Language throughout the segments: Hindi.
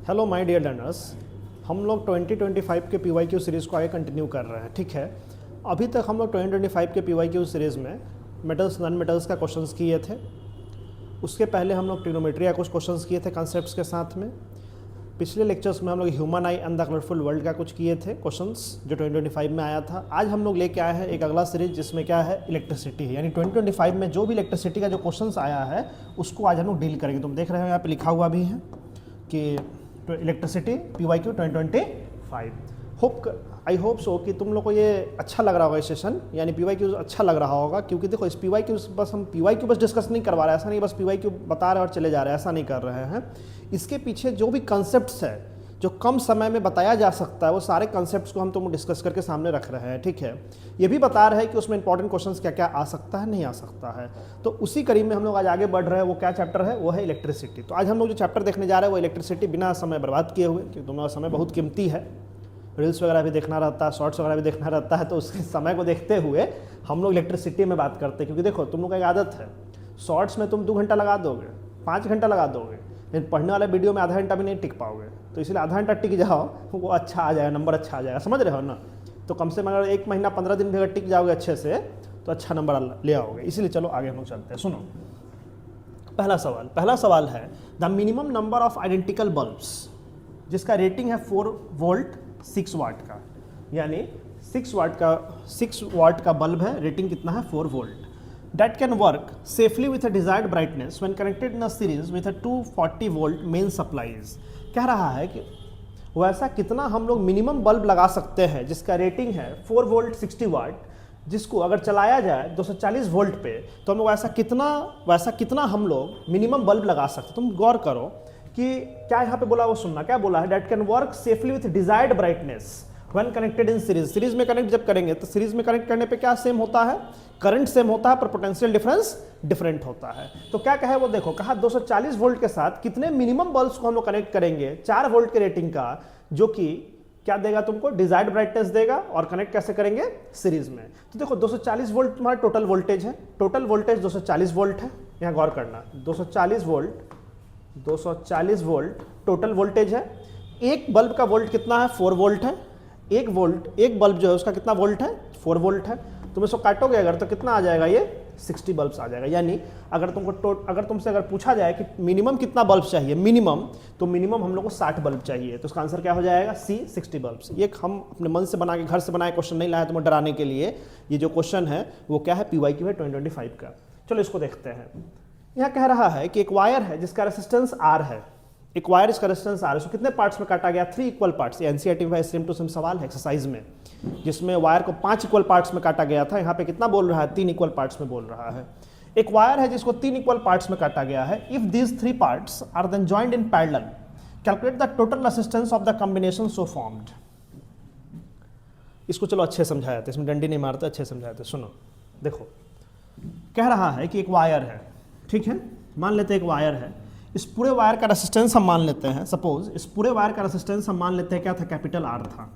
हेलो माय डियर लर्नर्स, हम लोग 2025 के PYQ सीरीज़ को आगे कंटिन्यू कर रहे हैं। ठीक है, अभी तक हम लोग 2025 के PYQ सीरीज़ में मेटल्स नॉन मेटल्स का क्वेश्चंस किए थे। उसके पहले हम लोग ट्रिग्नोमेट्री का कुछ क्वेश्चंस किए थे कॉन्सेप्ट्स के साथ में। पिछले लेक्चर्स में हम लोग human I and the colourful world का कुछ किए थे क्वेश्चंस जो 2025 में आया था। आज हम लोग लेके आए हैं एक अगला सीरीज जिसमें क्या है, इलेक्ट्रिसिटी है। यानी 2025 में जो भी इलेक्ट्रिसिटी का जो क्वेश्चंस आया है उसको आज हम लोग डील करेंगे। तुम देख रहे हो यहाँ पे लिखा हुआ भी है कि electricity PYQ 2025। I hope so कि तुम लोग को ये अच्छा लग रहा होगा इस सेशन, यानी PYQ अच्छा लग रहा होगा। क्योंकि देखो इस PYQ बस हम PYQ बस डिस्कस नहीं करवा रहे हैं, ऐसा नहीं बस PYQ बता रहे हैं और चले जा रहे हैं, ऐसा नहीं कर रहे हैं। इसके पीछे जो भी कंसेप्ट्स है जो कम समय में बताया जा सकता है वो सारे कंसेप्ट्स को हम तुम डिस्कस करके सामने रख रहे हैं। ठीक है, ये भी बता रहे हैं कि उसमें इंपॉर्टेंट क्वेश्चंस क्या क्या आ सकता है, नहीं आ सकता है। तो उसी कड़ी में हम लोग आज आगे बढ़ रहे हैं। वो क्या चैप्टर है, वो है इलेक्ट्रिसिटी। तो आज हम लोग जो चैप्टर देखने जा रहे हैं वो इलेक्ट्रिसिटी, बिना समय बर्बाद किए हुए, क्योंकि तुम्हारा समय बहुत कीमती है। रील्स वगैरह भी देखना रहता है, शॉर्ट्स वगैरह भी देखना रहता है, तो उसके समय को देखते हुए हम लोग इलेक्ट्रिसिटी में बात करते हैं। क्योंकि देखो तुम लोग का एक आदत है, शॉर्ट्स में तुम 2 घंटा लगा दोगे, 5 घंटा लगा दोगे, लेकिन पढ़ने वाले वीडियो में आधा घंटा भी नहीं टिक पाओगे। तो इसलिए आधा घंटा टिक जाओ, वो अच्छा आ जाएगा, नंबर अच्छा आ जाएगा। समझ रहे हो ना? तो कम से कम अगर 1 महीना 15 दिन भी अगर टिक जाओगे अच्छे से तो अच्छा नंबर ले आओगे। इसलिए चलो आगे हम लोग चलते हैं। सुनो, पहला सवाल है the minimum number of identical bulbs जिसका रेटिंग है 4 वोल्ट 6 वाट का। यानी 6 वाट का बल्ब है, रेटिंग कितना है, 4 volt. That can work safely with a desired brightness when connected in a series with a 240 volt main supplies। कह रहा है कि वैसा कितना हम लोग मिनिमम बल्ब लगा सकते हैं जिसका रेटिंग है 4 वोल्ट 60 वाट, जिसको अगर चलाया जाए 240 वोल्ट पे, तो हम लोग वैसा कितना हम लोग मिनिमम बल्ब लगा सकते हैं। तुम गौर करो कि क्या यहाँ पे बोला, वो सुनना क्या बोला है। That can work safely with desired brightness when connected in series। Series में कनेक्ट जब करेंगे तो सीरीज में कनेक्ट करने पे क्या सेम होता है, करंट सेम होता है, पर पोटेंशियल डिफरेंस डिफरेंट होता है। तो क्या कहे वो देखो, कहा 240 वोल्ट के साथ कितने मिनिमम बल्ब्स को हम लोग कनेक्ट करेंगे 4 वोल्ट के रेटिंग का, जो कि क्या देगा तुमको, डिजायर्ड ब्राइटनेस देगा। और कनेक्ट कैसे करेंगे, सीरीज में। तो देखो 240 वोल्ट तुम्हारा टोटल वोल्टेज है, टोटल वोल्टेज 240 वोल्ट है। यहाँ गौर करना, 240 वोल्ट टोटल वोल्टेज है। एक बल्ब का वोल्ट कितना है, 4 वोल्ट है। एक बल्ब जो है उसका कितना वोल्ट है, 4 वोल्ट है। तुम इसको काटोगे अगर तो कितना आ जाएगा, ये 60 बल्ब्स आ जाएगा। यानी अगर तुमसे अगर पूछा जाए कि मिनिमम कितना बल्ब चाहिए, तो मिनिमम हम लोग को 60 बल्ब चाहिए। तो उसका आंसर क्या हो जाएगा, C 60 बल्ब्स। ये हम अपने मन से बना के, घर से बनाए क्वेश्चन नहीं लाया तुम्हें डराने के लिए। ये जो क्वेश्चन है वो क्या है, PYQ है 2025 का। चलो इसको देखते हैं। यहाँ कह रहा है कि एक वायर है जिसका रेसिस्टेंस R है। एक वायर, इसका रेजिस्टेंस R, इसको कितने पार्ट्स में काटा गया, 3 इक्वल पार्ट्स। ये NCERT में सेम टू सेम सवाल है एक्सरसाइज में, जिसमें वायर को 5 इक्वल पार्ट्स में काटा गया था। यहाँ पे कितना बोल रहा है, 3 इक्वल पार्ट्स में बोल रहा है। एक वायर है जिसको 3 इक्वल पार्ट्स में काटा गया है। If these 3 parts are then joined in parallel, calculate the total resistance of the combination so formed. इसको चलो अच्छे समझाया था, इसमें डंडी नहीं मारते, अच्छे समझाया था। सुनो देखो, कह रहा है कि एक वायर है, ठीक है, मान लेते हैं एक वायर है। इस पूरे वायर का रेसिस्टेंस हम मान लेते हैं, सपोज इस पूरे वायर का रेसिस्टेंस हम मान लेते हैं क्या था, कैपिटल R था।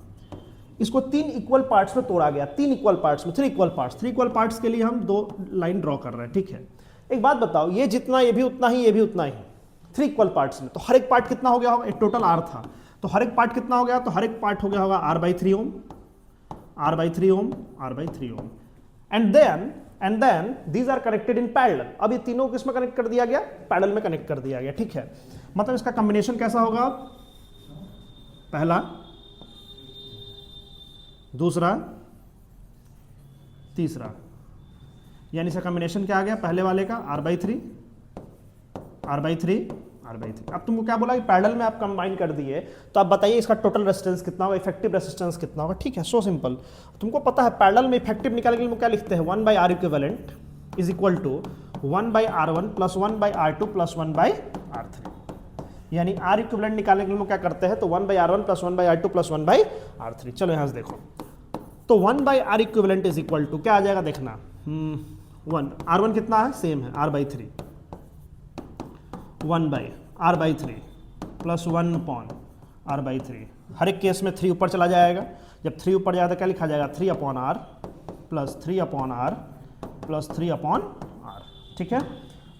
इसको 3 इक्वल पार्ट्स में तोड़ा गया, 3 इक्वल पार्ट्स में, 3 इक्वल पार्ट्स के लिए हम 2 लाइन ड्रॉ कर रहे हैं। ठीक है, एक बात बताओ, ये जितना, ये भी उतना ही, ये भी उतना ही, 3 इक्वल पार्ट्स में, तो हर एक पार्ट कितना हो गया होगा, एक टोटल R था, तो हर एक पार्ट कितना हो गया, तो हर एक पार्ट हो गया होगा R/3 ohm, R/3 ohm, R/3 ohm. And then these are connected in parallel. अब ये तीनों किस में कनेक्ट कर दिया गया, पैरेलल में कनेक्ट कर दिया गया। ठीक है, मतलब इसका कॉम्बिनेशन कैसा होगा, पहला, दूसरा, तीसरा। यानी इसका कॉम्बिनेशन क्या आ गया, पहले वाले का R/3, R/3, R/3। अब तुमको क्या बोला कि पैरेलल में आप कंबाइन कर दिए, तो आप बताइए इसका टोटल रेजिस्टेंस कितना होगा, इफेक्टिव रेजिस्टेंस कितना होगा। ठीक है, सो सिंपल। तुमको पता है पैरेलल में इफेक्टिव निकालने के लिए क्या लिखते हैं, 1/R equivalent is equal to 1/R1 plus 1/R2 plus 1/R3। यानी R इक्विवेलेंट निकालने के लिए क्या करते हैं, तो 1/R1 plus 1/R2 plus 1/R3। चलो यहाँ से देखो, तो 1/R equivalent is equal to क्या आ जाएगा, देखना, 1, R1 कितना है, सेम है, R/3, 1/R/3 प्लस 1/R/3। हर एक केस में 3 ऊपर चला जाएगा। जब 3 ऊपर जाएगा तो क्या लिखा जाएगा, 3/R plus 3/R plus 3/R। ठीक है,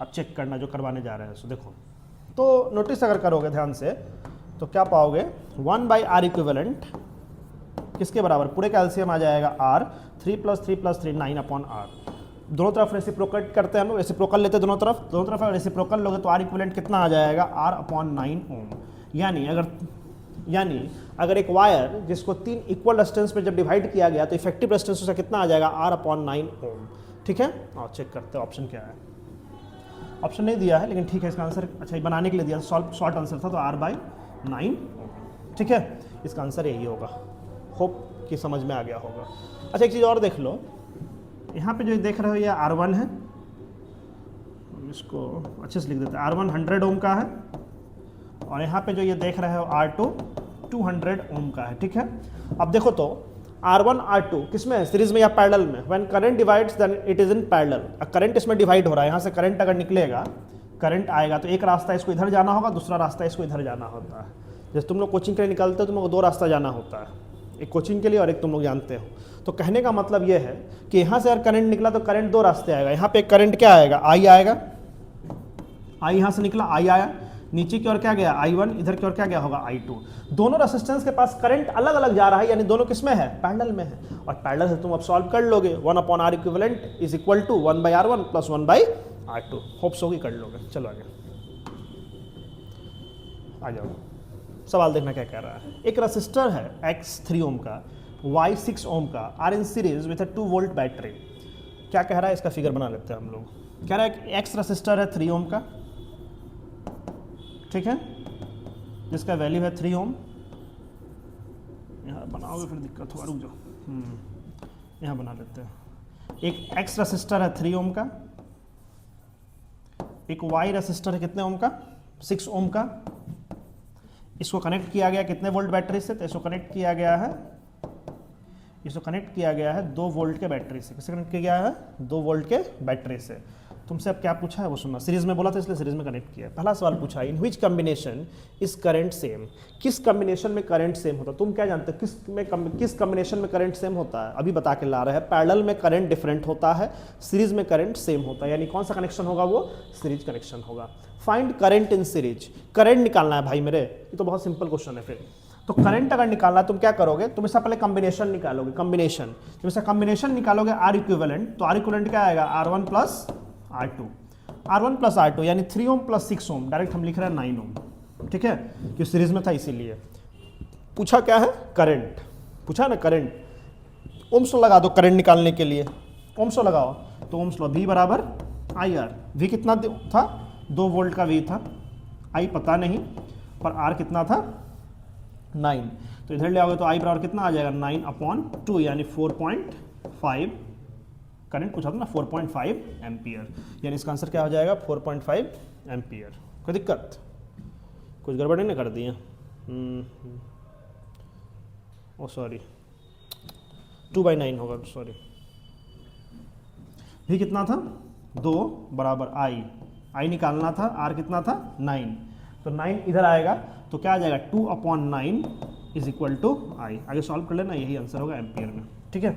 अब चेक करना जो करवाने जा रहे हैं। सो देखो, तो नोटिस अगर करोगे ध्यान से तो क्या पाओगे 1/r इक्विवेलेंट किसके बराबर, पूरे का एलसीएम आ जाएगा r, 3 + 3 + 3 9/r। दोनों तरफ रेसिप्रोकेट करते हैं हम लोग, रेसिप्रोकल लेते हैं दोनों तरफ अगर रेसिप्रोकल लोगे तो r इक्विवेलेंट कितना आ जाएगा r/9 ओम। यानी अगर एक वायर जिसको 3 इक्वल रेजिस्टेंस में जब डिवाइड किया गया तो इफेक्टिव रेजिस्टेंस उसका कितना आ जाएगा r/9 ओम। ठीक है, और चेक करते हैं ऑप्शन क्या है। ऑप्शन नहीं दिया है लेकिन ठीक है, इसका आंसर अच्छा बनाने के लिए दिया, शॉर्ट आंसर था तो r/9 ओम। ठीक है, इसका आंसर यही होगा। होप कि समझ में आ गया होगा। अच्छा एक चीज़ और देख लो, यहाँ पे जो देख रहे हो ये R1 है, हम इसको अच्छे से लिख देते हैं। R1 100 ओम का है और यहाँ पे जो ये देख रहे हो R2 200 ओम का है। ठीक है, अब देखो तो R1 R2 किस में है, सीरीज में या पैरेलल में। When current divides then it is in parallel. Current इसमें डिवाइड हो रहा है, यहाँ से करंट अगर निकलेगा, करंट आएगा तो एक रास्ता इसको इधर जाना होगा, दूसरा रास्ता इसको इधर जाना होता है। जैसे तुम लोग कोचिंग के लिए निकलते हो, तुम लोग 2 रास्ता जाना होता है, एक कोचिंग के लिए और एक तुम लोग जानते हो। तो कहने का मतलब ये है कि यहाँ से अगर करंट निकला तो करंट 2 रास्ते आएगा। यहाँ पे एक करंट क्या आएगा, I आएगा, I यहाँ से निकला, I आया, नीचे की ओर क्या गया I1, इधर की ओर क्या गया होगा I2। दोनों रेसिस्टेंस के पास करंट अलग अलग जा रहा है, यानी दोनों किस में है, पैरेलल में है। और पैरेलल से तुम अब सॉल्व कर लोगे, 1/r equivalent is equal to 1/r1 + 1/r2। होप्स होगी कर लोगे। चलो आगे आ जाओ, सवाल देखना क्या कह रहा है। एक रेसिस्टर है X 3 ओम का, Y 6 ओम का, are in series with a 2 volt battery. क्या कह रहा है, इसका फिगर बना लेते हैं हम लोग। कह रहा है कि X रेसिस्टर है 3 ओम का, ठीक है, जिसका वैल्यू है 3 ओम। यहाँ बनाओगे फिर दिक्कत होगा, रुक जाओ, यहाँ बना लेते हैं। एक X रेसिस्टर है 3 ओम का, एक Y रेसिस्टर है कितने ओम का, 6 ओम का। इसको कनेक्ट किया गया कितने वोल्ट बैटरी से, तो इसको कनेक्ट किया गया है 2 वोल्ट के बैटरी से। किससे कनेक्ट किया गया है, 2 वोल्ट के बैटरी से। तुमसे अब क्या पूछा है वो सुनना, सीरीज में बोला था इसलिए सीरीज में कनेक्ट किया। पहला सवाल पूछा, in which combination is current same. किस कॉम्बिनेशन में करंट सेम होता है। तुम क्या जानते हो किस कॉम्बिनेशन में करंट सेम होता है, अभी बता के ला रहे हैं। पैरेलल में करंट डिफरेंट होता है, सीरीज में करंट सेम होता है, यानी कौन सा कनेक्शन होगा, वो सीरीज कनेक्शन होगा। Find current in series, current निकालना है भाई मेरे, ये तो बहुत सिंपल क्वेश्चन है। फिर तो करंट अगर निकालना है तुम क्या करोगे, तुम इससे पहले कॉम्बिनेशन निकालोगे। कॉम्बिनेशन, जब इसका कॉम्बिनेशन निकालोगे R इक्विवेलेंट, तो R इक्विवेलेंट क्या आएगा, R1 + R2 यानी 3 ओम + 6 ओम। डायरेक्ट हम लिख रहे हैं 9 ओम। ठीक है, क्योंकि सीरीज में था इसीलिए। पूछा क्या है, करंट पूछा ना, करंट। ओम्स लॉ लगा दो करंट निकालने के लिए, ओम्स लॉ लगाओ तो Ohm's law V = IR। V कितना था, 2 वोल्ट का V था, I पता नहीं, पर R कितना था 9। तो इधर ले आओगे तो I बराबर कितना आ जाएगा, 9/2 यानी 4.5। करंट पूछा था ना, 4.5 एम्पियर, यानी इसका आंसर क्या हो जाएगा, 4.5 एम्पियर। कोई दिक्कत, कुछ गड़बड़ नहीं कर दी है। ओ सॉरी, 2/9 होगा, सॉरी। भी कितना था, 2 बराबर I निकालना था, R कितना था 9, तो 9 इधर आएगा तो क्या आ जाएगा, 2/9 इज इक्वल टू I। आगे सॉल्व कर लेना, यही आंसर होगा एम्पियर में। ठीक है,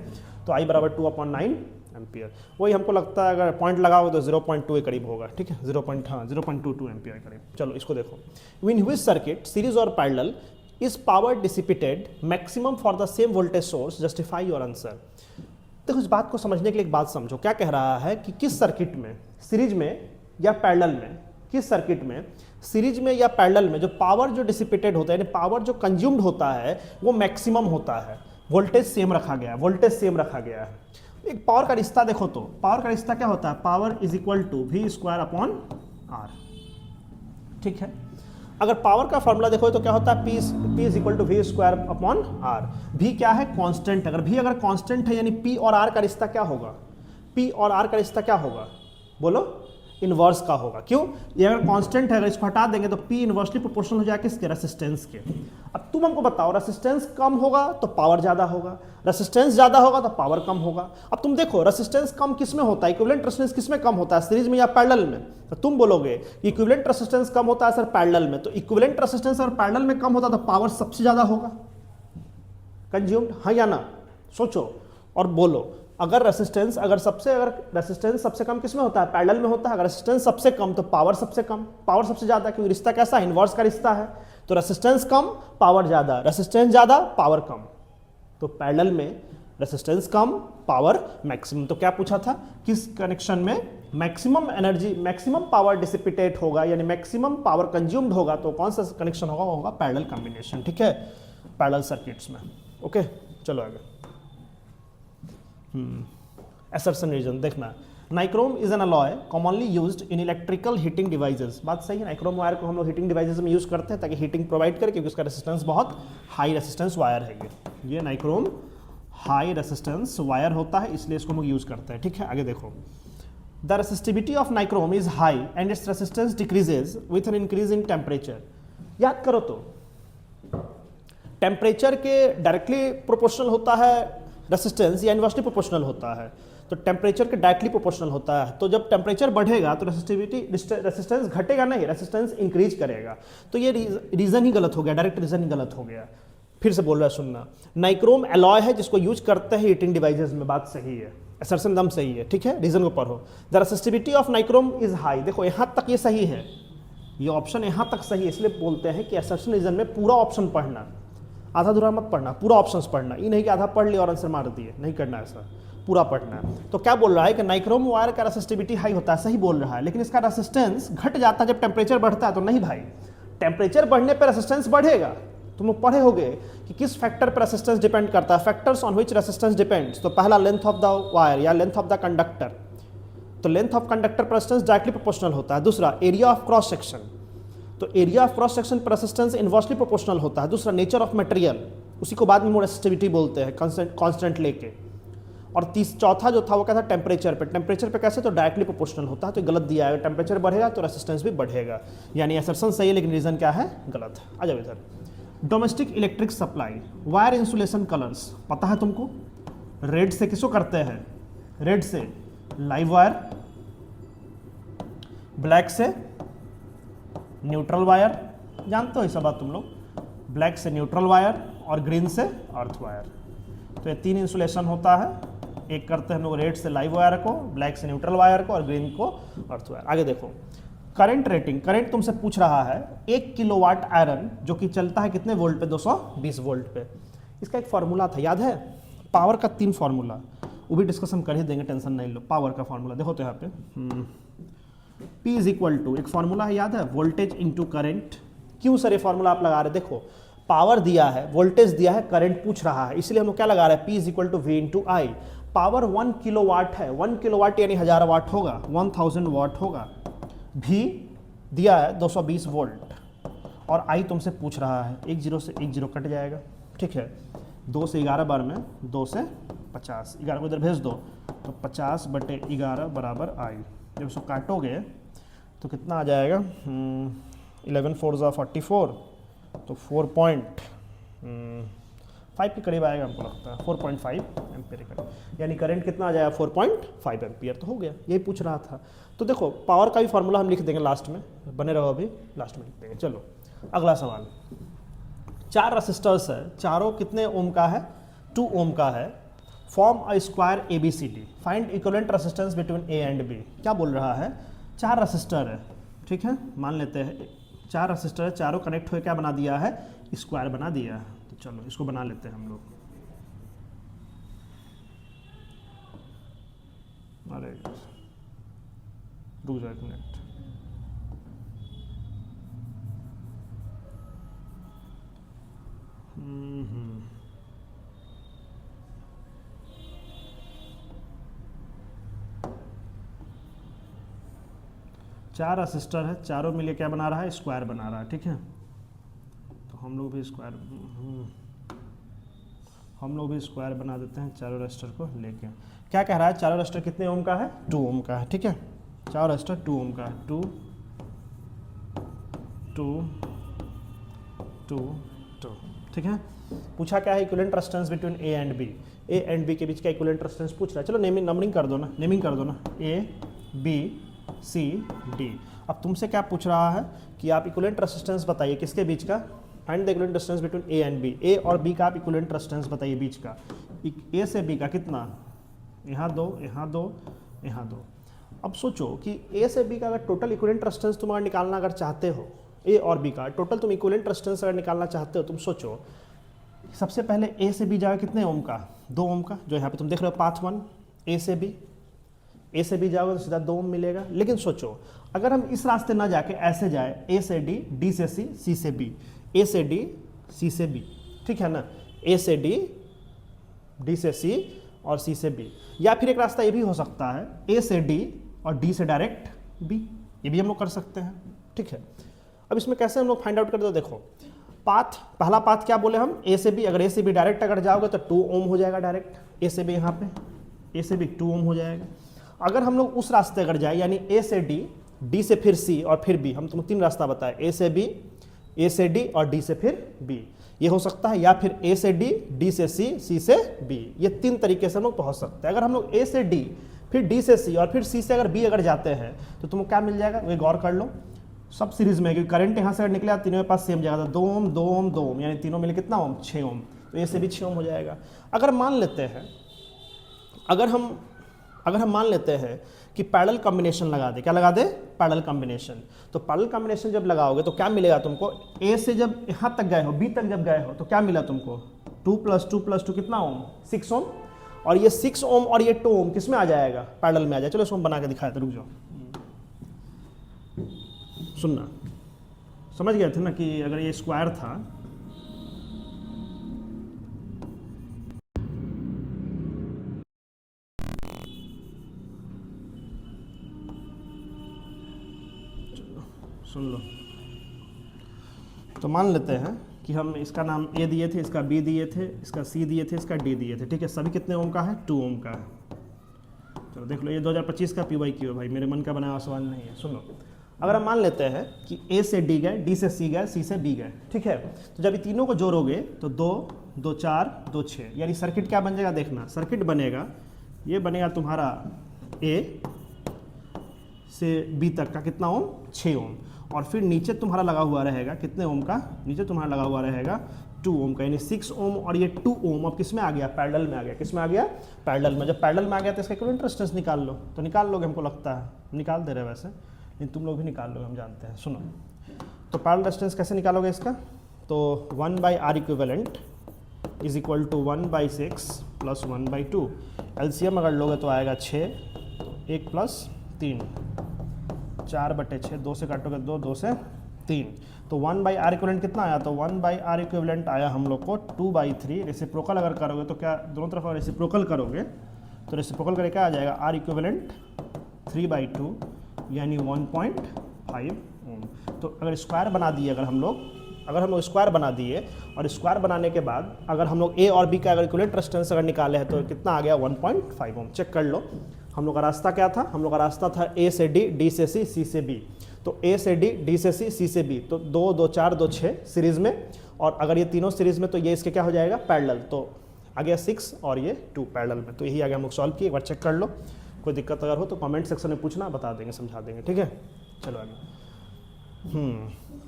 तो I बराबर 2/9 एम्पियर। वही हमको लगता है अगर पॉइंट लगाओगे तो 0.2 के करीब होगा। ठीक है, 0.22 एम्पियर करीब। चलो इसको देखो, इन व्हिच सर्किट सीरीज और parallel is power dissipated maximum for the same voltage source, justify your answer. देखो इस बात को समझने के लिए एक बात समझो, क्या कह रहा है कि किस सर्किट में, सीरीज में या पैरेलल में, किस सर्किट में, सीरीज में या पैरेलल में जो पावर जो डिसिपेटेड होता है, यानी पावर जो कंज्यूम्ड होता है वो मैक्सिमम होता है। वोल्टेज सेम रखा गया है, एक पावर का रिश्ता देखो तो पावर का रिश्ता क्या होता है, power is equal to V²/R। ठीक है, अगर पावर का फॉर्मूला देखो तो क्या होता है, P is equal to V²/R। V क्या है, कांस्टेंट। अगर V अगर कांस्टेंट है यानी P और R का रिश्ता क्या होगा, P और R का रिश्ता क्या होगा, बोलो, इनवर्स का होगा। क्यों, ये अगर कांस्टेंट है, अगर इसको हटा देंगे तो P इनवर्सली प्रोपोर्शनल हो जाएगा किसके, रेसिस्टेंस के। अब तुम हमको बताओ, रेसिस्टेंस कम होगा तो पावर ज्यादा होगा, रेसिस्टेंस ज्यादा होगा तो पावर कम होगा। अब तुम देखो रेसिस्टेंस कम किस में होता है, इक्विवेलेंट रेसिस्टेंस किस में कम होता है, सीरीज में या पैरेलल में। तो तुम बोलोगे इक्विवेलेंट रेसिस्टेंस कम होता है सर पैरेलल में, तो इक्विवेलेंट रेसिस्टेंस अगर पैरेलल में कम होता तो पावर सबसे ज्यादा होगा कंज्यूम्ड, हाँ या ना, सोचो और बोलो। अगर रेसिस्टेंस सबसे कम किस में होता है, पैरेलल में होता है। अगर रेसिस्टेंस सबसे कम तो पावर सबसे कम, पावर सबसे ज्यादा, क्योंकि रिश्ता कैसा है, इनवर्स का रिश्ता है। तो रेसिस्टेंस कम पावर ज्यादा, रेसिस्टेंस ज्यादा पावर कम। तो पैरेलल में रेसिस्टेंस कम पावर मैक्सिमम। तो क्या पूछा था, किस कनेक्शन में मैक्सिमम एनर्जी, मैक्सिमम पावर डिसिपिटेट होगा, यानी मैक्सिमम पावर कंज्यूम्ड होगा, तो कौन सा कनेक्शन होगा, वो होगा पैरेलल कॉम्बिनेशन। ठीक है, पैरेलल सर्किट्स में। ओके, चलो आगे। असर्शन रीजन देखना, nichrome is an alloy commonly used in electrical heating devices. बात सही है, नाइक्रोम वायर को हम लोग हीटिंग डिवाइसेस में यूज करते हैं ताकि हीटिंग प्रोवाइड करे, क्योंकि उसका रेसिस्टेंस बहुत हाई रेसिस्टेंस वायर है। ये नाइक्रोम हाई रेसिस्टेंस वायर होता है, इसलिए इसको हम यूज करते हैं। ठीक है, आगे देखो, the resistivity of nichrome is high and it's resistance decreases with an increase in temperature. याद करो तो टेम्परेचर के डायरेक्टली प्रोपोर्शनल होता है रेसिस्टेंस, या इनवर्सली प्रोपोर्शनल होता है। तो टेम्परेचर के डायरेक्टली प्रोपोर्शनल होता है। तो जब टेम्परेचर बढ़ेगा तो रेसिस्टेंस घटेगा नहीं, रेसिस्टेंस इंक्रीज करेगा। तो ये रीजन ही गलत हो गया, डायरेक्ट रीजन ही गलत हो गया। फिर से बोल रहा है, सुनना, नाइक्रोम अलॉय है जिसको यूज करते हैं हीटिंग डिवाइसेस में। बात सही है, असर्शन दम सही है। ठीक है, रीजन को पढ़ो। The resistivity of nichrome is high. देखो यहाँ तक ये सही है, ये ऑप्शन यहाँ तक सही है, इसलिए बोलते हैं कि असर्शन रीजन में पूरा ऑप्शन पढ़ना, आधा अधूरा मत पढ़ना, पूरा ऑप्शंस पढ़ना। ये नहीं कि आधा पढ़ लिया और आंसर मार दिए, नहीं करना ऐसा, पूरा पढ़ना है। तो क्या बोल रहा है कि नाइक्रोम वायर का रेसिस्टिविटी हाई होता है, सही बोल रहा है, लेकिन इसका रेसिस्टेंस घट जाता है जब टेम्परेचर बढ़ता है। तो नहीं भाई, टेम्परेचर बढ़ने पर रेसिस्टेंस बढ़ेगा। तुम लोग पढ़े होगे कि किस फैक्टर पर रेसिस्टेंस डिपेंड करता है, factors on which resistance depends. तो पहला लेंथ ऑफ द वायर या लेंथ ऑफ द कंडक्टर, तो लेंथ ऑफ कंडक्टर पर रेसिस्टेंस डायरेक्टली प्रोपोर्शनल होता है। दूसरा एरिया ऑफ क्रॉस सेक्शन, तो एरिया ऑफ क्रॉस सेक्शन पर रेसिस्टेंस इनवर्सली प्रोपोर्शनल होता है। दूसरा नेचर ऑफ मटेरियल, उसी को बाद में रेसिस्टिविटी बोलते हैं, कांस्टेंट लेके। और चौथा जो था वो क्या था, टेम्परेचर पे। टेम्परेचर पे कैसे, तो डायरेक्टली प्रोपोर्शनल होता है। तो गलत दिया है, टेम्परेचर बढ़ेगा तो रेसिस्टेंस भी बढ़ेगा, यानी असर्शन सही है लेकिन रीजन क्या है, गलत है। आ जाओ इधर, domestic electric supply, wire insulation colours पता है तुमको, रेड से किसको करते हैं, रेड से लाइव वायर, ब्लैक से न्यूट्रल वायर, जानते हो ये सब बात तुम लोग, ब्लैक से न्यूट्रल वायर और ग्रीन से अर्थ वायर। तो ये तीन इंसुलेशन होता है, एक करते हैं हम लोग रेड से लाइव वायर को, ब्लैक से न्यूट्रल वायर को और ग्रीन को अर्थ वायर। आगे देखो, करंट रेटिंग, करंट तुमसे पूछ रहा है 1 किलोवाट आयरन जो कि चलता है कितने वोल्ट पे, 220 वोल्ट पे। इसका एक फार्मूला था, याद है, पावर का 3 फार्मूला, वो भी डिस्कशन कर ही देंगे, टेंशन नहीं लो। पावर का फार्मूला देखो तो यहाँ पे P इज इक्वल टू, एक फार्मूला है याद है, वोल्टेज इंटू करंट। क्यों सर ये फार्मूला आप लगा रहे, देखो पावर दिया है, वोल्टेज दिया है, करंट पूछ रहा है, इसलिए हम लोग क्या लगा रहे हैं, P is equal to V into I. Power 1 kilowatt है, 1 किलोवाट यानी 1000 वाट होगा, 1000 वाट होगा। भी दिया है 220 वोल्ट और आई तुमसे पूछ रहा है, 1 0 से 1 0 कट जाएगा। ठीक है, 2 से 11 बार में 2 से 50, 11 को इधर भेज दो तो 50/11 बराबर आई। जब इसको काटोगे तो कितना आ जाएगा, 11 4 44, तो 4.5 के करीब आएगा हमको लगता है, 4.5 एम्पियर के करीब, यानी करंट कितना आ जाएगा, 4.5 एम्पियर। तो हो गया, यही पूछ रहा था। तो देखो पावर का भी फार्मूला हम लिख देंगे लास्ट में, बने रहो अभी, लास्ट में लिख देंगे। चलो अगला सवाल, 4 रेसिस्टर्स है, चारों कितने ओम का है, 2 ओम का है, form a square ABCD, find equivalent resistance between A and B। क्या बोल रहा है, 4 रेसिस्टर है, ठीक है, मान लेते हैं 4 रेसिस्टर है, चारों कनेक्ट हुए क्या बना दिया है, स्क्वायर बना दिया है। तो चलो इसको बना लेते हैं हम लोग। अरे रुक जाओ 1 मिनट, चार रेसिस्टर है, चारों मिले क्या बना रहा है, स्क्वायर बना रहा है। ठीक है, तो हम लोग भी स्क्वायर बना देते हैं चारों रेसिस्टर को लेके। क्या कह रहा है, चारों रेसिस्टर कितने ओम का है, 2 ओम का है। ठीक है, चारों रेसिस्टर 2 ओम का है, 2 2 2 2। ठीक है, पूछा क्या है, equivalent resistance between A and B, A and B के बीच का इक्विवेलेंट रेजिस्टेंस पूछ रहा है। चलो नंबरिंग कर दो ना, नेमिंग कर दो ना, A B C D। अब तुमसे क्या पूछ रहा है कि आप इक्विवेलेंट रेजिस्टेंस बताइए किसके बीच का, find the equivalent resistance between A and B, A और B का आप इक्विवेलेंट रेजिस्टेंस बताइए बीच का, A से B का कितना, यहाँ 2, यहाँ 2, यहाँ 2। अब सोचो कि ए से बी का अगर टोटल इक्विवेलेंट रेजिस्टेंस तुम अगर निकालना अगर चाहते हो, ए और बी का टोटल तुम इक्विवेलेंट रेजिस्टेंस अगर निकालना चाहते हो, तुम सोचो सबसे पहले ए से बी जाएगा कितने ओम का, 2 ओम का, जो यहाँ पे तुम देख रहे हो पाथ 1 ए से बी जाओगे तो सीधा 2 ओम मिलेगा। लेकिन सोचो अगर हम इस रास्ते ना जाके ऐसे जाए, ए से डी, डी से सी, सी से बी, ए से डी, सी से बी, ठीक है ना, ए से डी, डी से सी और सी से बी, या फिर एक रास्ता ये भी हो सकता है ए से डी और डी से डायरेक्ट बी, ये भी हम लोग कर सकते हैं, ठीक है। अब इसमें कैसे हम लोग फाइंड आउट करते हैं, देखो पाथ, पहला पाथ क्या बोले हम, ए से बी, अगर ए से बी डायरेक्ट अगर जाओगे तो 2 ओम हो जाएगा डायरेक्ट, ए से बी यहाँ पे, ए से बी 2 ओम हो जाएगा। अगर हम लोग उस रास्ते अगर जाए यानी ए से डी, डी से फिर सी और फिर बी, हम तुमको 3 रास्ता बताए, ए से बी, ए से डी और डी से फिर बी, ये हो सकता है, या फिर ए से डी, डी से सी, सी से बी, ये 3 तरीके से हम लोग पहुँच सकते हैं। अगर हम लोग ए से डी, फिर डी से सी और फिर सी से अगर बी अगर जाते हैं तो तुमको क्या मिल जाएगा, ये गौर कर लो, सब सीरीज में, क्योंकि करंट यहाँ से अगर निकला तीनों के पास सेम जाएगा, तो 2 ओम 2 ओम 2 ओम, यानी तीनों मिले कितना ओम, 6 ओम, तो ए से भी 6 ओम हो जाएगा। अगर मान लेते हैं, अगर हम मान लेते हैं कि पैरेलल कॉम्बिनेशन लगा दे, क्या लगा दे, पैरेलल कॉम्बिनेशन, तो पैरेलल कॉम्बिनेशन जब लगाओगे तो क्या मिलेगा तुमको, ए से जब यहाँ तक गए हो, बी तक जब गए हो तो क्या मिला तुमको, 2 + 2 + 2 कितना ओम, 6 ओम, और ये 6 ओम और ये 2 ओम किस में आ जाएगा, पैरेलल में आ जाएगा। चलो इसको हम बना के दिखाए थे, रुक जाओ, सुनना, समझ गए थे ना कि अगर ये स्क्वायर था, सुन लो, तो मान लेते हैं कि हम इसका नाम ए दिए थे, इसका बी दिए थे, इसका सी दिए थे, इसका डी दिए थे, ठीक है, सभी कितने ओम का है, 2 ओम का है। चलो देख लो, ये 2025 का PYQ है भाई, मेरे मन का बनाया हुआ सवाल नहीं है। सुनो, अगर हम मान लेते हैं कि ए से डी गए, डी से सी गए, सी से बी गए, ठीक है, तो जब ये तीनों को जोड़ोगे तो 2 2 4 2 6, यानी सर्किट क्या बन जाएगा, देखना सर्किट बनेगा, ये बनेगा तुम्हारा ए से बी तक का कितना ओम, 6 ओम, और फिर नीचे तुम्हारा लगा हुआ रहेगा कितने ओम का, नीचे तुम्हारा लगा हुआ रहेगा 2 ओम का, यानी 6 ओम और ये 2 ओम अब किस में आ गया, पैरेलल में आ गया, किस में आ गया, पैरेलल में। जब पैरेलल में आ गया तो इसका इक्विवेलेंट रेजिस्टेंस निकाल लो, तो निकाल लोगे, हमको लगता है निकाल दे रहे हैं वैसे, लेकिन तुम लोग भी निकाल लोगे, हम जानते हैं। सुनो, तो पैरेलल रेजिस्टेंस कैसे निकालोगे इसका, तो 1/R equivalent is equal to 1/6 + 1/2, LCM अगर लोगे तो आएगा 6, 1 + 3, 4/6, 2 से काटोगे 2, 2 से 3, तो 1/R इक्विवेलेंट कितना आया, तो 1/R इक्विवेलेंट आया हम लोग को 2/3, रेसिप्रोकल अगर करोगे तो क्या, दोनों तरफ अगर रेसिप्रोकल करोगे तो रेसिप्रोकल करके क्या आ जाएगा, R इक्विवेलेंट 3/2 यानी 1.5 ओम। तो अगर स्क्वायर बना दिए, अगर हम लोग स्क्वायर बना दिए, और स्क्वायर बनाने के बाद अगर हम लोग ए और बी का अगर इक्विवेलेंट रेजिस्टेंस अगर निकाले हैं तो कितना आ गया, 1.5 ओम। चेक कर लो, हम लोग का रास्ता क्या था, हम लोग का रास्ता था ए से डी, डी से सी, सी से बी, तो ए से डी, डी से सी, सी से बी, तो 2 2 4 2 6 सीरीज़ में, और अगर ये तीनों सीरीज़ में तो ये इसके क्या हो जाएगा, पैरेलल, तो आ गया 6 और ये 2 पैरेलल में, तो यही आ गया, हम लोग सॉल्व किए। एक बार चेक कर लो, कोई दिक्कत अगर हो तो कमेंट सेक्शन में पूछना, बता देंगे, समझा देंगे, ठीक है। चलो आगे,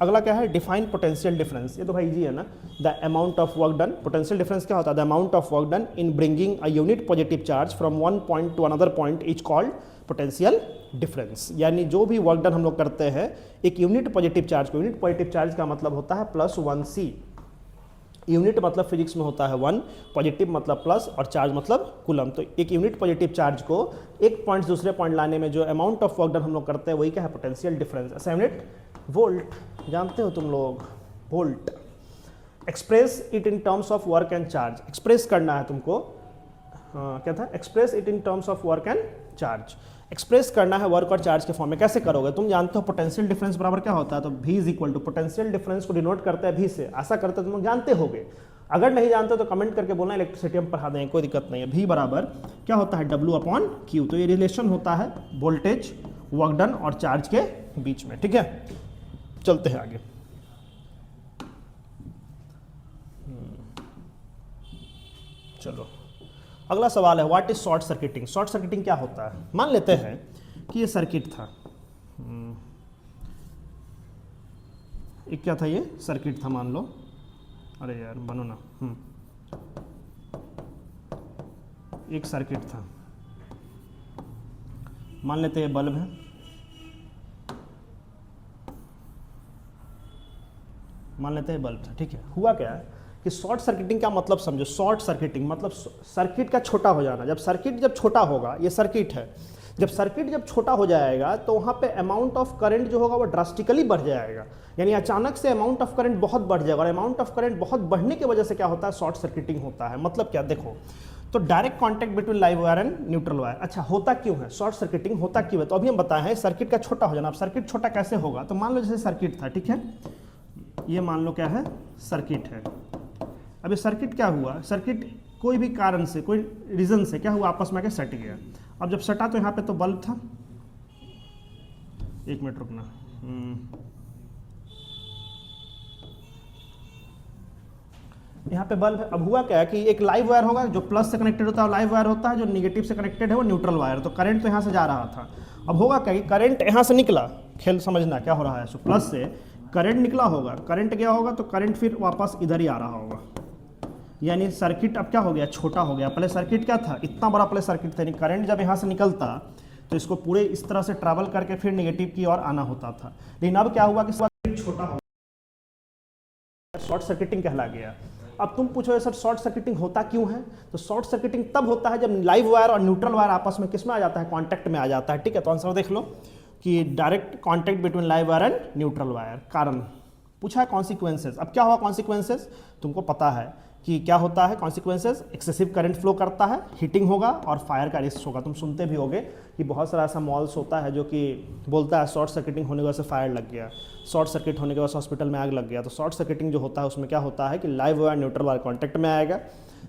अगला क्या है, डिफाइन पोटेंशियल डिफरेंस। ये तो भाई इजी है ना, the amount of work done, potential difference क्या होता है, the amount of work done in bringing a unit positive charge from one point two another point is called potential difference. यानी जो भी वर्क डन हम लोग करते हैं एक यूनिट पॉजिटिव चार्ज को, यूनिट पॉजिटिव चार्ज का मतलब होता है +1c, यूनिट मतलब फिजिक्स में होता है 1, पॉजिटिव मतलब प्लस और चार्ज मतलब कूलम। तो एक यूनिट पॉजिटिव चार्ज को एक पॉइंट से दूसरे पॉइंट लाने में जो अमाउंट ऑफ वर्क डन हम लोग करते हैं वही क्या है, पोटेंशियल डिफरेंस। ऐसा यूनिट वोल्ट, जानते हो तुम लोग, volt. Express it in terms of work and charge, express करना है तुमको, क्या था, express it in terms of work and charge, express करना है वर्क और चार्ज के फॉर्म में। कैसे करोगे, तुम जानते हो पोटेंशियल डिफरेंस बराबर क्या होता है, तो V is equal to, potential difference को डिनोट करते हैं V से, आशा करते तुम लोग जानते होगे, अगर नहीं जानते तो कमेंट करके बोलना, इलेक्ट्रिसिटी हम पढ़ा देंगे, कोई दिक्कत नहीं है। V बराबर क्या होता है, W/Q, तो ये रिलेशन होता है वोल्टेज, वर्क डन और चार्ज के बीच में, ठीक है। चलते हैं आगे, चलो अगला सवाल है, what is short circuiting. Short circuiting क्या होता है, मान लेते हैं कि ये सर्किट था, एक क्या था, ये सर्किट था, मान लो, अरे यार बनो ना, एक सर्किट था, मान लेते हैं बल्ब है, मान लेते हैं बल्ब था, ठीक है। हुआ क्या है कि शॉर्ट सर्किटिंग का मतलब समझो, शॉर्ट सर्किटिंग मतलब सर्किट का छोटा हो जाना। जब सर्किट जब छोटा होगा, ये सर्किट है, जब सर्किट जब छोटा हो जाएगा तो वहाँ पे अमाउंट ऑफ करंट जो होगा वो ड्रास्टिकली बढ़ जाएगा, यानी अचानक से अमाउंट ऑफ करंट बहुत बढ़ जाएगा, और अमाउंट ऑफ करंट बहुत बढ़ने की वजह से क्या होता है, शॉर्ट सर्किटिंग होता है। मतलब क्या, देखो तो direct contact between live wire and neutral wire. अच्छा होता क्यों है शॉर्ट सर्किटिंग, होता क्यों है, तो अभी हम बताए हैं सर्किट का छोटा हो जाना। अब सर्किट छोटा कैसे होगा, तो मान लो जैसे सर्किट था, ठीक है, ये मान लो क्या है, सर्किट है। अब ये सर्किट क्या हुआ, सर्किट कोई भी कारण से, कोई रीजन से क्या हुआ, आपस में आके सट गया। अब जब सटा तो यहाँ पे तो बल्ब था, एक मिनट रुकना, यहाँ पे बल्ब है। अब हुआ क्या है कि एक लाइव वायर होगा जो प्लस से कनेक्टेड होता है, लाइव वायर होता है जो निगेटिव से कनेक्टेड है वो न्यूट्रल वायर। तो करंट तो यहाँ से जा रहा था, अब होगा क्या कि करंट यहाँ से निकला, खेल समझना क्या हो रहा है, सो प्लस से करंट निकला होगा, करंट गया होगा तो करंट फिर वापस इधर ही आ रहा होगा, यानी सर्किट अब क्या हो गया, छोटा हो गया। पहले सर्किट क्या था, इतना बड़ा पहले सर्किट था, यानी करंट जब यहाँ से निकलता तो इसको पूरे इस तरह से ट्रैवल करके फिर नेगेटिव की ओर आना होता था। लेकिन अब क्या हुआ कि सर्किट छोटा हो गया, शॉर्ट सर्किटिंग कहला गया। अब तुम पूछो सर शॉर्ट सर्किटिंग होता क्यों है, तो शॉर्ट सर्किटिंग तब होता है जब लाइव वायर और न्यूट्रल वायर आपस में किस में आ जाता है, कॉन्टैक्ट में आ जाता है, ठीक है। तो आंसर देख लो कि direct contact between live wire and neutral wire. कारण पूछा है कॉन्सिक्वेंसेस। अब क्या हुआ कॉन्सिक्वेंसेस, तुमको पता है कि क्या होता है कॉन्सिक्वेंसेस, एक्सेसिव करंट फ्लो करता है, हीटिंग होगा और फायर का रिस्क होगा। तुम सुनते भी होगे कि बहुत सारा ऐसा मॉल्स होता है जो कि बोलता है शॉर्ट सर्किटिंग होने की वजह से फायर लग गया, शॉर्ट सर्किट होने के वजह से हॉस्पिटल में आग लग गया। तो शॉर्ट सर्किटिंग जो होता है उसमें क्या होता है कि live wire neutral wire contact में आएगा।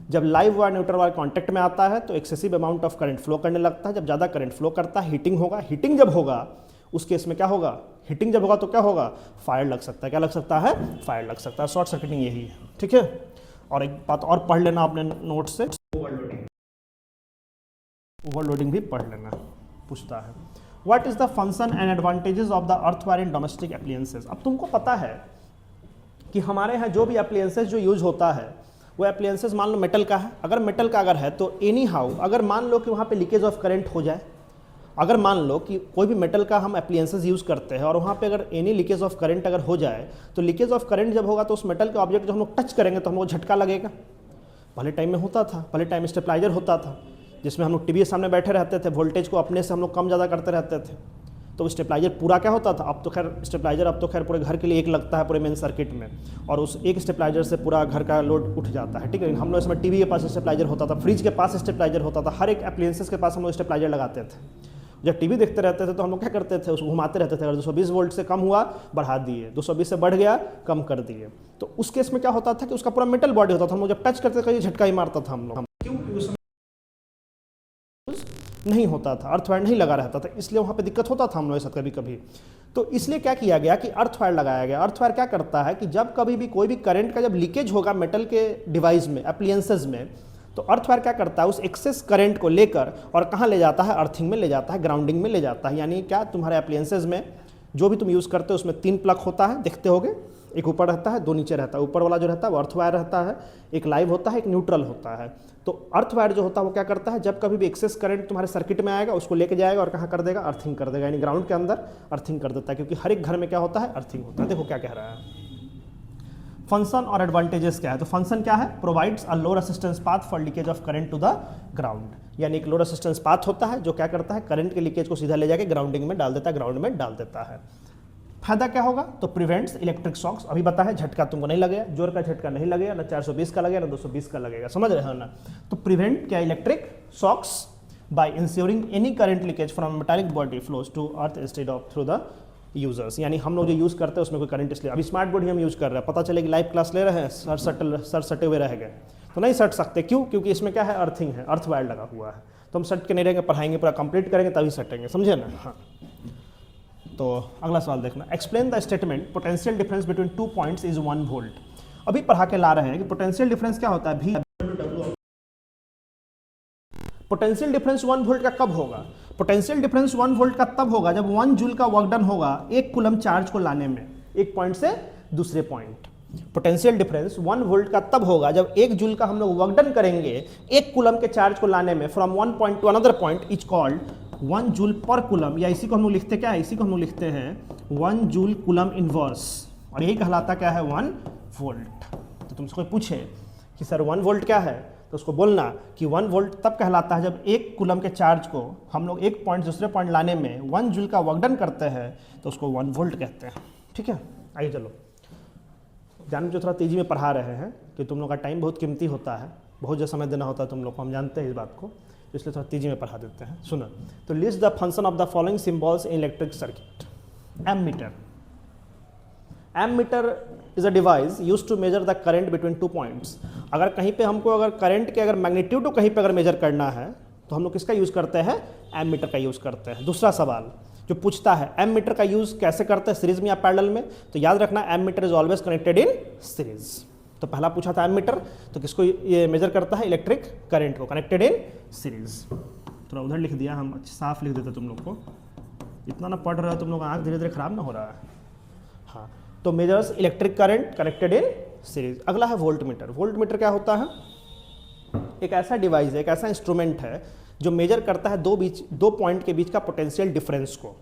जब live wire neutral wire contact में आता है तो excessive amount of current flow करने लगता है। जब ज़्यादा करंट फ्लो करता है हीटिंग होगा, हीटिंग जब होगा उस केस में क्या होगा, हीटिंग जब होगा तो क्या होगा, फायर लग सकता है। क्या लग सकता है, फायर लग सकता है। शॉर्ट सर्किटिंग यही है, ठीक है। और एक बात और पढ़ लेना आपने नोट से, ओवरलोडिंग, ओवरलोडिंग भी पढ़ लेना, पूछता है what is the function and advantages of the earth wire in domestic appliances. अब तुमको पता है कि हमारे यहाँ जो भी एप्लियंसेस जो यूज होता है वो एप्लियंसेस मान लो मेटल का है। अगर मेटल का अगर है तो एनी हाउ अगर मान लो कि वहाँ पे लीकेज ऑफ करंट हो जाए, अगर मान लो कि कोई भी मेटल का हम एप्लियंसेस यूज़ करते हैं और वहाँ पे अगर एनी लीकेज ऑफ करंट अगर हो जाए तो लीकेज ऑफ करंट जब होगा तो उस मेटल के ऑब्जेक्ट जो हम लोग टच करेंगे तो हम लोग झटका लगेगा। पहले टाइम में होता था, पहले टाइम स्टेबलाइजर होता था जिसमें हम लोग टीवी के सामने बैठे रहते थे, वोल्टेज को अपने से हम लोग कम ज़्यादा करते रहते थे, तो स्टेबलाइजर पूरा क्या होता था। अब तो खैर स्टेबलाइजर अब तो खैर पूरे घर के लिए एक लगता है पूरे मेन सर्किट में, और उस एक स्टेबलाइजर से पूरा घर का लोड उठ जाता है, ठीक है। हम लोग इसमें टीवी के पास स्टेबलाइजर होता था, फ्रिज के पास स्टेबलाइजर होता था, हर एक एप्लियंसेस के पास हम लोग स्टेबलाइजर लगाते थे। जब टीवी देखते रहते थे तो हम लोग क्या करते थे, उसको घुमाते रहते थे, अगर 220 वोल्ट से कम हुआ बढ़ा दिए, 220 से बढ़ गया कम कर दिए। तो उस केस में क्या होता था कि उसका पूरा मेटल बॉडी होता था, हम लोग जब टच करते थे झटका ही मारता था हम लोग, क्योंकि उस नहीं होता था, अर्थ वायर नहीं लगा रहता था, इसलिए वहाँ पे दिक्कत होता था हम लोग के साथ कभी कभी। तो इसलिए क्या किया गया कि अर्थ वायर लगाया गया। अर्थ वायर क्या करता है कि जब कभी भी कोई भी करंट का जब लीकेज होगा मेटल के डिवाइस में, एप्लियंसेस में, तो अर्थ वायर क्या करता है उस एक्सेस करंट को लेकर और कहाँ ले जाता है, अर्थिंग में ले जाता है, ग्राउंडिंग में ले जाता है। यानी क्या, तुम्हारे एप्लियंसेस में जो भी तुम यूज़ करते हो उसमें 3 प्लग होता है, देखते होगे, एक ऊपर रहता है, 2 नीचे रहता है। ऊपर वाला जो रहता है वो अर्थ वायर रहता है, एक लाइव होता है, एक न्यूट्रल होता है। तो अर्थ वायर जो होता है वो क्या करता है, जब कभी भी एक्सेस करंट तुम्हारे सर्किट में आएगा उसको लेके जाएगा और कहाँ कर देगा, अर्थिंग कर देगा, यानी ग्राउंड के अंदर अर्थिंग कर देता है, क्योंकि हर एक घर में क्या होता है, अर्थिंग होता है। देखो क्या कह रहा है, फंक्शन और एडवांटेजेस क्या है। तो फंक्शन क्या है, provides a low resistance path for leakage of current to the ground, यानी एक लो रेसिस्टेंस पाथ होता है जो क्या करता है, करंट के लीकेज को सीधा ले जाके ग्राउंडिंग में डाल देता है, ग्राउंड में डाल देता है। फायदा क्या होगा, तो प्रिवेंट्स इलेक्ट्रिक शॉक्स। अभी पता है झटका तुमको नहीं लगेगा, जोर का झटका नहीं लगेगा, ना 420 का लगेगा ना 220 का लगेगा, समझ रहे हो ना। तो प्रिवेंट क्या, electric shocks by ensuring any current leakage from metallic body flows to earth instead of through the users. यानी हम लोग जो यूज़ करते हैं उसमें कोई करंट, इसलिए अभी स्मार्ट बोर्ड ही हम यूज़ कर रहे हैं, पता चले कि लाइव क्लास ले रहे हैं, सर सटे हुए रह गए तो नहीं सट सकते, क्यों, क्योंकि इसमें क्या है, अर्थिंग है, अर्थ वायर लगा हुआ है, तो हम सट के नहीं रहेंगे, पढ़ाएंगे पूरा कंप्लीट करेंगे तभी सटेंगे, समझे ना। हाँ, तो अगला सवाल देखना, explain the statement potential difference between 2 points is 1 volt. अभी पढ़ा के ला रहे हैं कि पोटेंशियल डिफरेंस क्या होता है, भी पोटेंशियल डिफरेंस 1 वोल्ट का कब होगा, पोटेंशियल डिफरेंस 1 वोल्ट का तब होगा जब 1 जूल का वर्क डन होगा 1 कूलम चार्ज को लाने में, एक पॉइंट से दूसरे पॉइंट। पोटेंशियल डिफरेंस 1 वोल्ट का तब होगा जब 1 जूल का हम लोग वर्क डन करेंगे 1 कूलम के चार्ज को लाने में, from 1 point two another point is called 1 joule पर कूलम, या इसी को हम लोग लिखते क्या है, इसी को हम लोग लिखते हैं 1 जूल कूलम इनवर्स, और यही कहलाता क्या है 1 वोल्ट। तो तुमसे कोई पूछे कि सर 1 वोल्ट क्या है, तो उसको बोलना कि 1 वोल्ट तब कहलाता है जब 1 कूलम के चार्ज को हम लोग एक पॉइंट दूसरे पॉइंट लाने में 1 जूल का वर्क डन करते हैं, तो उसको 1 वोल्ट कहते हैं। ठीक है, आइए चलो जान जो थोड़ा तेज़ी में पढ़ा रहे हैं कि तुम लोग का टाइम बहुत कीमती होता है, बहुत ज़्यादा समय देना होता है तुम लोग को, हम जानते हैं इस बात को, इसलिए थोड़ा तेज़ी में पढ़ा देते हैं। सुनो, तो list the function of the following symbols in electric circuit. Ammeter, ammeter is a device use to measure the current between 2 points. अगर कहीं पे हमको अगर करंट के अगर मैग्नीट्यूड को कहीं पे अगर मेजर करना है तो हम लोग किसका यूज़ करते हैं, एमीटर का यूज़ करते हैं। दूसरा सवाल जो पूछता है एमीटर का यूज़ कैसे करते हैं, सीरीज में या पैरेलल में, तो याद रखना ammeter is always connected in series. तो पहला पूछा था एमीटर, तो किसको ये मेजर करता है, इलेक्ट्रिक करंट को, कनेक्टेड इन सीरीज। थोड़ा उधर लिख दिया, हम साफ लिख देते तुम लोग को, इतना ना पढ़ रहे हो तुम लोग, आँख धीरे धीरे खराब ना हो रहा है। हाँ, तो measures electric current connected in series. अगला है वोल्ट मीटर। वोल्ट मीटर क्या होता है, एक ऐसा डिवाइस है, एक ऐसा इंस्ट्रूमेंट है जो मेजर करता है दो पॉइंट के बीच का पोटेंशियल डिफरेंस को।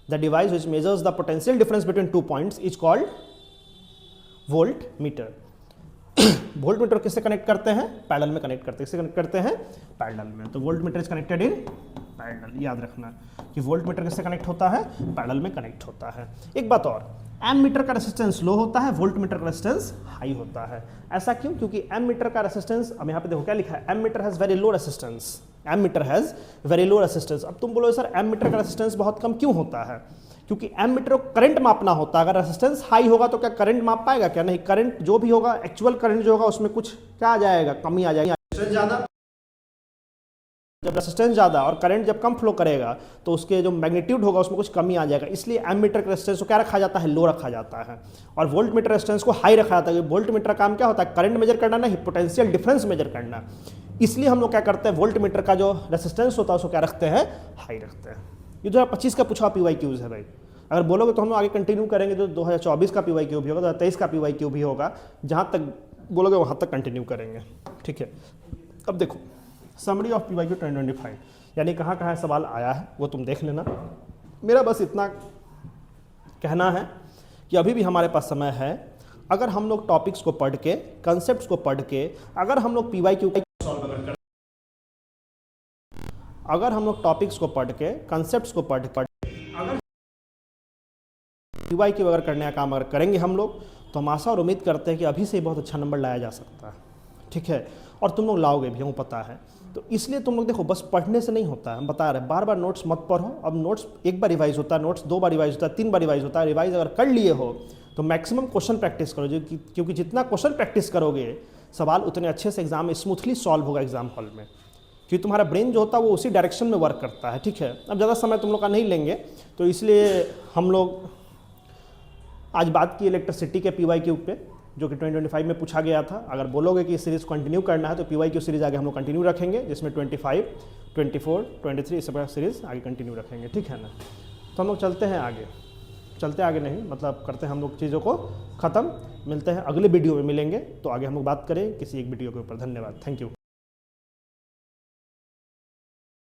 The device which measures the potential difference between 2 points is called volt meter. Volt meter किससे कनेक्ट करते हैं, पैरेलल में कनेक्ट करते हैं। किससे कनेक्ट करते हैं, पैरेलल में। तो volt meter is connected in parallel. याद रखना कि वोल्ट मीटर किससे कनेक्ट होता है, पैरेलल में कनेक्ट होता है। एक बात और, एम मीटर का रेजिस्टेंस लो होता है, वोल्ट मीटर का रेजिस्टेंस हाई होता है। ऐसा क्यों, क्योंकि एम मीटर का रेजिस्टेंस, अब यहाँ पे देखो क्या लिखा है, ammeter has very low resistance. Ammeter has very low resistance. अब तुम बोलो सर एम मीटर का रेजिस्टेंस बहुत कम क्यों होता है, क्योंकि एम मीटर को करंट मापना होता है। अगर रेजिस्टेंस हाई होगा तो क्या करंट माप पाएगा, क्या नहीं, करंट जो भी होगा, एक्चुअल करंट जो होगा उसमें कुछ क्या आ जाएगा, कमी आ जाएगी। जब रेजिस्टेंस ज़्यादा और करंट जब कम फ्लो करेगा तो उसके जो मैग्नीट्यूड होगा उसमें कुछ कमी आ जाएगा। इसलिए एम मीटर के रेजिस्टेंस को क्या रखा जाता है, लो रखा जाता है, और वोल्ट मीटर रेजिस्टेंस को हाई रखा जाता है। वोल्ट मीटर का काम क्या होता है, करंट मेजर करना नहीं, पोटेंशियल डिफरेंस मेजर करना। इसलिए हम लोग क्या करते हैं, वोल्ट मीटर का जो रेजिस्टेंस होता है उसको क्या रखते हैं, हाई रखते हैं। ये 2025 का पूछा PYQs है भाई, अगर बोलोगे तो हम लोग आगे कंटिन्यू करेंगे, जो 2024 का PYQ भी होगा, 2023 का PYQ भी होगा, जहाँ तक बोलोगे वहाँ तक कंटिन्यू करेंगे। ठीक है, अब देखो समरी ऑफ PYQ 2025, यानी कहाँ कहाँ सवाल आया है वो तुम देख लेना। मेरा बस इतना कहना है कि अभी भी हमारे पास समय है। अगर हम लोग टॉपिक्स को पढ़ के, कंसेप्ट्स को पढ़ के, अगर हम लोग PYQ अगर हम लोग टॉपिक्स को पढ़ के, कंसेप्ट्स को पढ़ अगर PYQ अगर करने का काम अगर करेंगे हम लोग, तो हम आशा और उम्मीद करते हैं कि अभी से बहुत अच्छा नंबर लाया जा सकता है। ठीक है, और तुम लोग लाओगे भी, हमको पता है। तो इसलिए तुम लोग देखो, बस पढ़ने से नहीं होता है, हम बता रहे हैं, बार बार नोट्स मत पढ़ो। अब नोट्स एक बार रिवाइज होता है, नोट्स 2 बार रिवाइज होता है, 3 बार रिवाइज होता है। रिवाइज अगर कर लिए हो तो मैक्सिमम क्वेश्चन प्रैक्टिस करो, क्योंकि जितना क्वेश्चन प्रैक्टिस करोगे सवाल उतने अच्छे से एग्जाम में स्मूथली सॉल्व होगा एग्जाम हॉल में, क्योंकि तुम्हारा ब्रेन जो होता है वो उसी डायरेक्शन में वर्क करता है। ठीक है, अब ज़्यादा समय तुम लोग का नहीं लेंगे, तो इसलिए हम लोग आज बात की इलेक्ट्रिसिटी के PYQ पे, जो कि 2025 में पूछा गया था। अगर बोलोगे कि इस सीरीज़ कंटिन्यू करना है तो PYQ सीरीज़ आगे हम लोग कंटिन्यू रखेंगे, जिसमें 25, 24, 23 इस सब सीरीज़ आगे कंटिन्यू रखेंगे। ठीक है ना, तो हम लोग चलते हैं आगे, चलते आगे नहीं मतलब करते हैं हम लोग चीज़ों को ख़त्म। मिलते हैं अगले वीडियो में, मिलेंगे तो आगे हम लोग बात करें किसी एक वीडियो के ऊपर। धन्यवाद, थैंक यू।